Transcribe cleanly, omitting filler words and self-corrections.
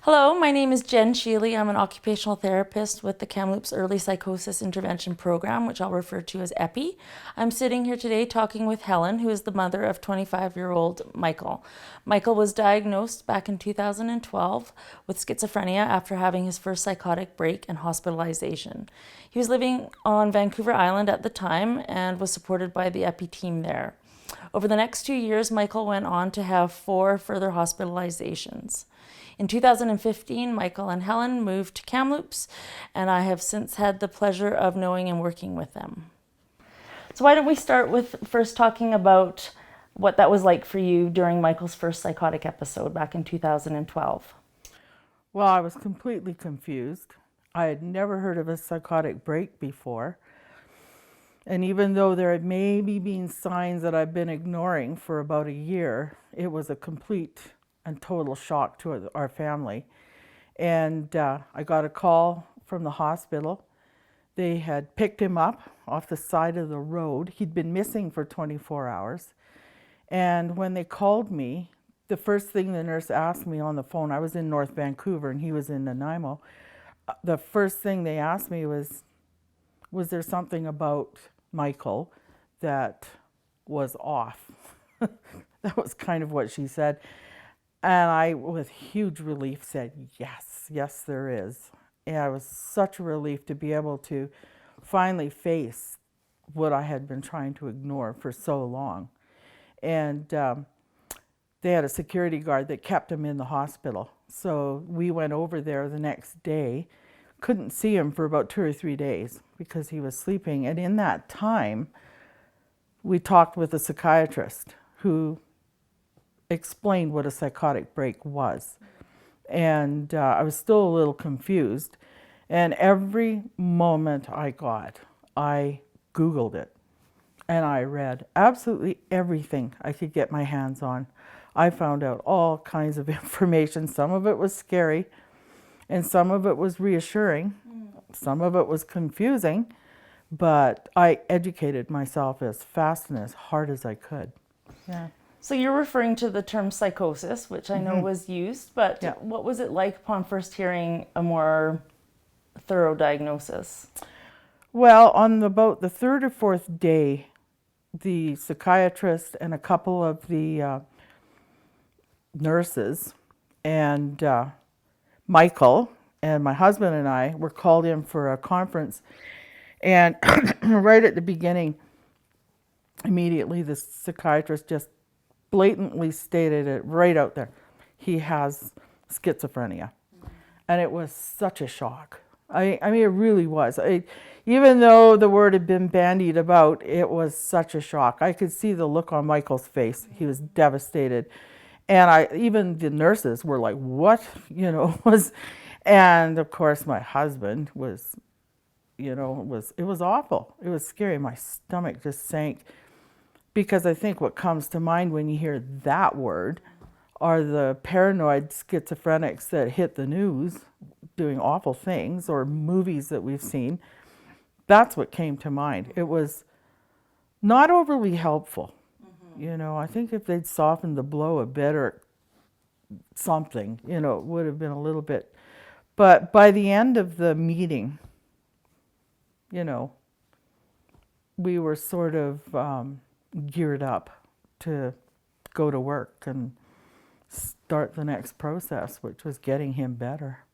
Hello, my name is Jen Sheeley. I'm an occupational therapist with the Kamloops Early Psychosis Intervention Program, which I'll refer to as EPI. I'm sitting here today talking with Helen, who is the mother of 25-year-old Michael. Michael was diagnosed back in 2012 with schizophrenia after having his first psychotic break and hospitalization. He was living on Vancouver Island at the time and was supported by the EPI team there. Over the next 2 years, Michael went on to have 4 further hospitalizations. In 2015, Michael and Helen moved to Kamloops, and I have since had the pleasure of knowing and working with them. So why don't we start with first talking about what that was like for you during Michael's first psychotic episode back in 2012. Well, I was completely confused. I had never heard of a psychotic break before. And even though there had maybe been signs that I've been ignoring for about a year, it was a complete and total shock to our family. And I got a call from the hospital. They had picked him up off the side of the road. He'd been missing for 24 hours. And when they called me, the first thing the nurse asked me on the phone, I was in North Vancouver and he was in Nanaimo. The first thing they asked me was there something about Michael that was off? That was kind of what she said. And I, with huge relief, said, yes, there is. And it was such a relief to be able to finally face what I had been trying to ignore for so long. And they had a security guard that kept him in the hospital. So we went over there the next day, couldn't see him for about 2 or 3 days because he was sleeping. And in that time, we talked with a psychiatrist who explained what a psychotic break was. And I was still a little confused. And every moment I got, I Googled it. And I read absolutely everything I could get my hands on. I found out all kinds of information. Some of it was scary, and some of it was reassuring. Some of it was confusing, but I educated myself as fast and as hard as I could. Yeah. So you're referring to the term psychosis, which I know was used, but Yeah. what was it like upon first hearing a more thorough diagnosis? Well, on about the 3rd or 4th day, the psychiatrist and a couple of the nurses and Michael and my husband and I were called in for a conference. And right at the beginning, immediately the psychiatrist just blatantly stated it right out there. He has schizophrenia. And it was such a shock. I mean, it really was. Even though the word had been bandied about, it was such a shock. I could see the look on Michael's face. He was devastated. And even the nurses were like, what? And of course my husband was, it was awful. It was scary. My stomach just sank. Because I think what comes to mind when you hear that word are the paranoid schizophrenics that hit the news doing awful things, or movies that we've seen. That's what came to mind. It was not overly helpful. I think if they'd softened the blow a bit or something, it would have been a little bit. But by the end of the meeting, we were sort of geared up to go to work and start the next process, which was getting him better.